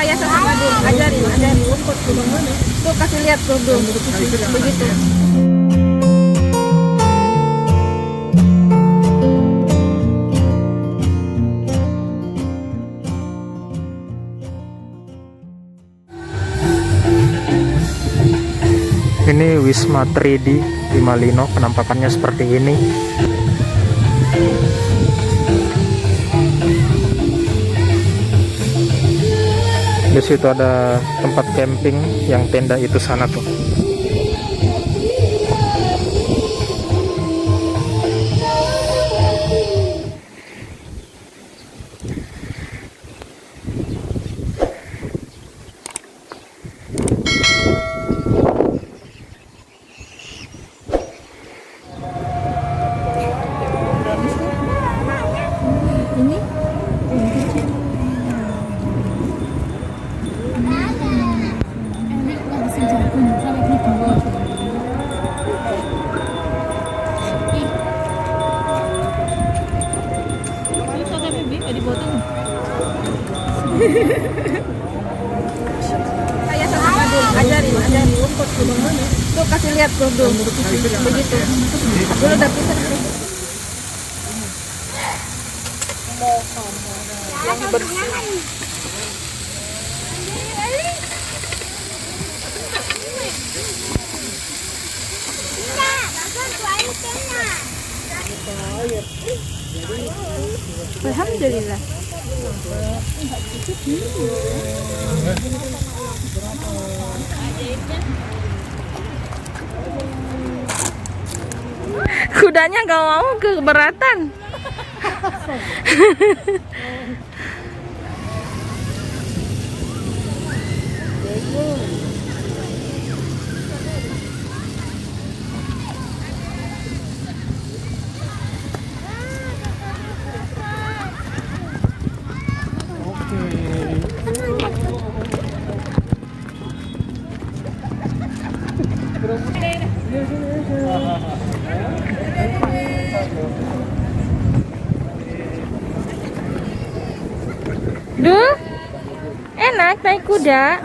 Kayak sama dulu, ajarin. Tuh kasih lihat tuh dulu. Begitu. Ini Wisma 3D di Malino, penampakannya seperti ini. Di situ ada tempat camping, yang tenda itu sana tuh. Kayak sama dulu, ajarin. Tuh kasih lihat tuh dulu. Begitu. Dulu udah pisah. Yang bersih. Alhamdulillah. Kudanya gak mau, keberatan. Duh, enak naik kuda.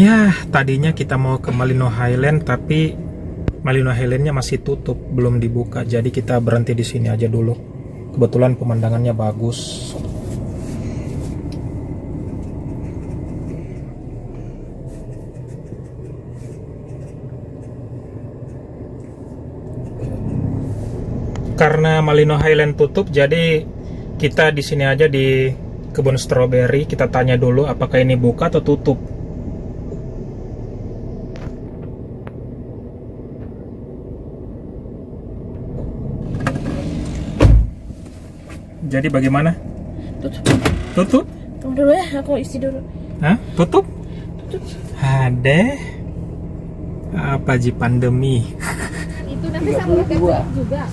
Ya, tadinya kita mau ke Malino Highland, tapi Malino Highlandnya masih tutup, belum dibuka. Jadi kita berhenti di sini aja dulu. Kebetulan pemandangannya bagus. Karena Malino Highland tutup, jadi kita di sini aja di kebun stroberi. Kita tanya dulu apakah ini buka atau tutup. Jadi bagaimana? Tutup. Tutup? Tunggu dulu ya, aku isi dulu. Hah? Tutup? Tutup. Ada apa ji pandemi? Itu nanti sama juga.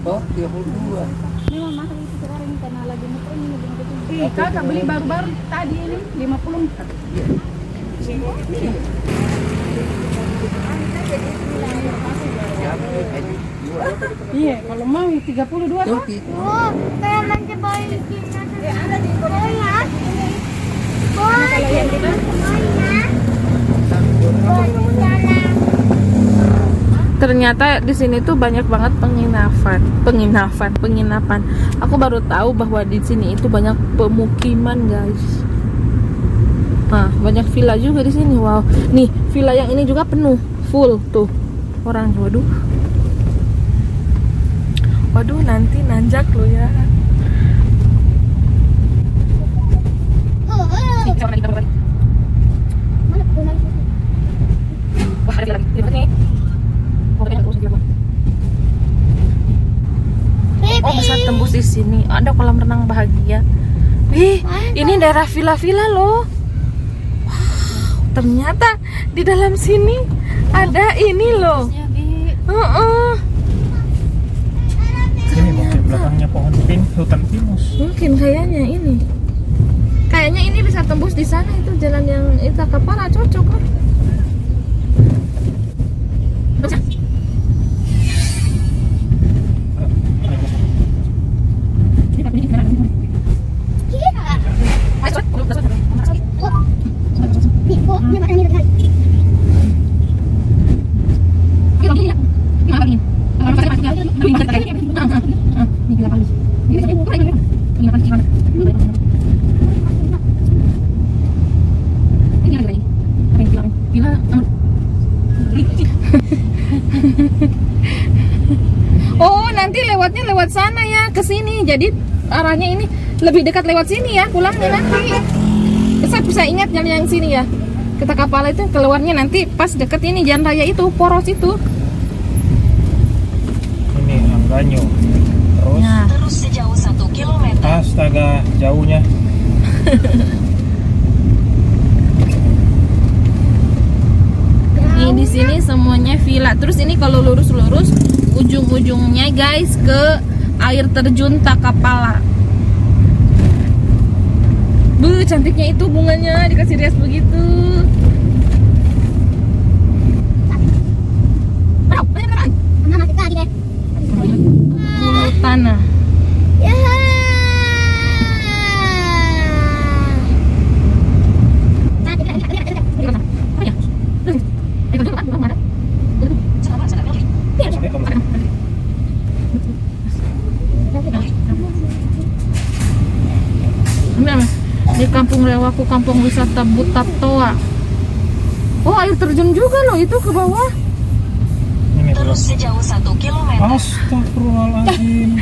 Oh, 32. Memang mahal itu sekarang karena lagi ngetren ini lagi ngetren. Kakak beli baru-baru tadi ini 54. Iya, kalau mau 32 tuh. Oh, kayak mencoba bikin ada di Korea. Kalau yang kita ternyata di sini tuh banyak banget penginapan. Aku baru tahu bahwa di sini itu banyak pemukiman, guys. Nah, banyak villa juga di sini. Wow. Nih, villa yang ini juga penuh, full tuh orang. Waduh. Waduh, nanti nanjak lo ya. Wah, ada lagi. Oh, bisa tembus di sini. Ada kolam renang bahagia. Wih, ini daerah villa-villa loh. Ternyata di dalam sini ada ini loh. Ini mungkin belakangnya pohon hutan pinus. Mungkin kayaknya ini. Kayaknya ini bisa tembus di sana, itu jalan yang itu Kepala cocok lah. Oh, nanti lewatnya lewat sana ya, ke sini. Jadi arahnya ini lebih dekat lewat sini ya, pulangnya nanti. Saya bisa ingat jalan yang sini ya. Kita Kapala itu keluarnya nanti pas deket ini jalan raya itu, poros itu. Ini Angganyo. Terus Nah, Terus sejauh 1 kilometer. astaga, jauhnya. ini di sini semuanya villa. Terus ini kalau lurus-lurus ujung-ujungnya guys ke air terjun Takapala. Bu, cantiknya itu bunganya dikasih rias begitu. Bulu tanah. Di Kampung Rewaku, kampung wisata Butatoa. Oh, air terjun juga loh itu ke bawah. Ini Terus sejauh 1 kilometer. Astagfirullahaladzim.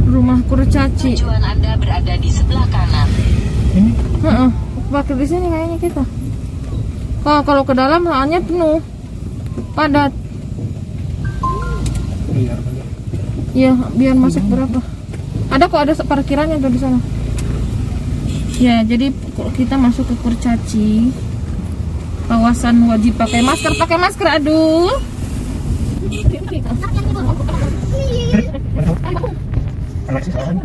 Rumah kurcaci. Tujuan Anda berada di sebelah kanan. Ini Pakai di sini kayaknya kita. Kalau ke dalam soalnya penuh, padat. biar Iya, biar masuk berapa? Ada kok, ada parkirannya tuh di sana. Ya, jadi kalau kita masuk ke kurcaci, kawasan wajib pakai masker. Aduh. Alexis apa?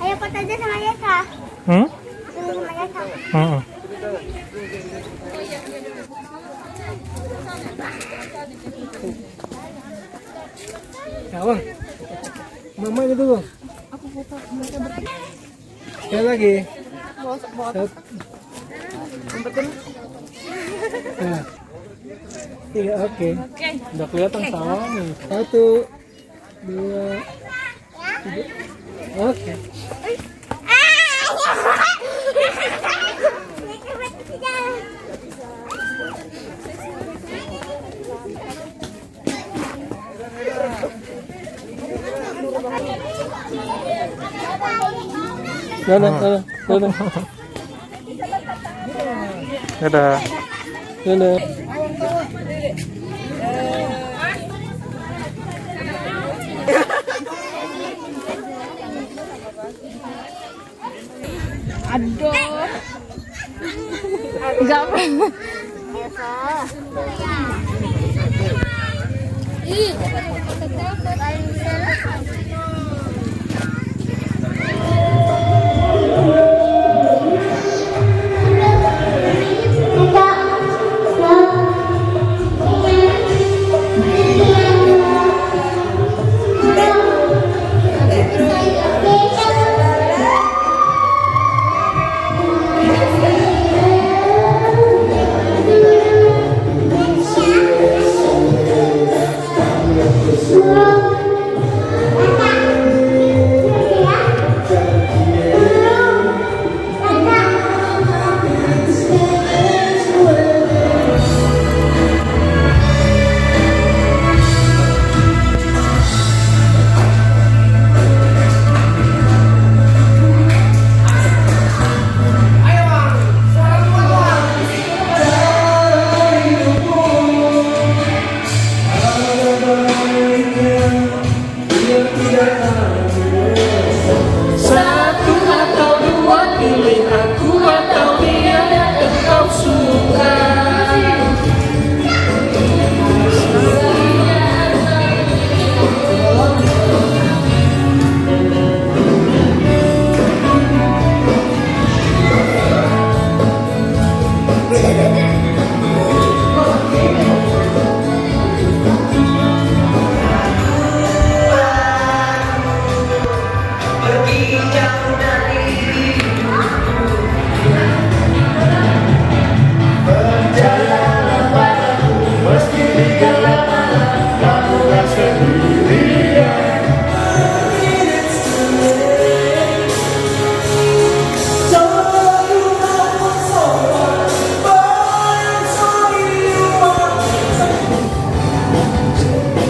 Ayo foto aja sama Yesa. Sama Yesa. Abang, mama itu bang. Aku foto. Sekali lagi. Nah. Iya, oke. Udah kelihatan salah nih. 1, 2, 3. Oke. Dadah, dadah, dadah. Dadah. Dadah. Aduh. Enggak apa. Satu atau dua, pilih aku atau dia yang engkau suka.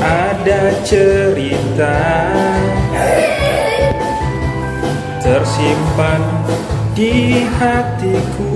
Ada cerita tersimpan di hatiku.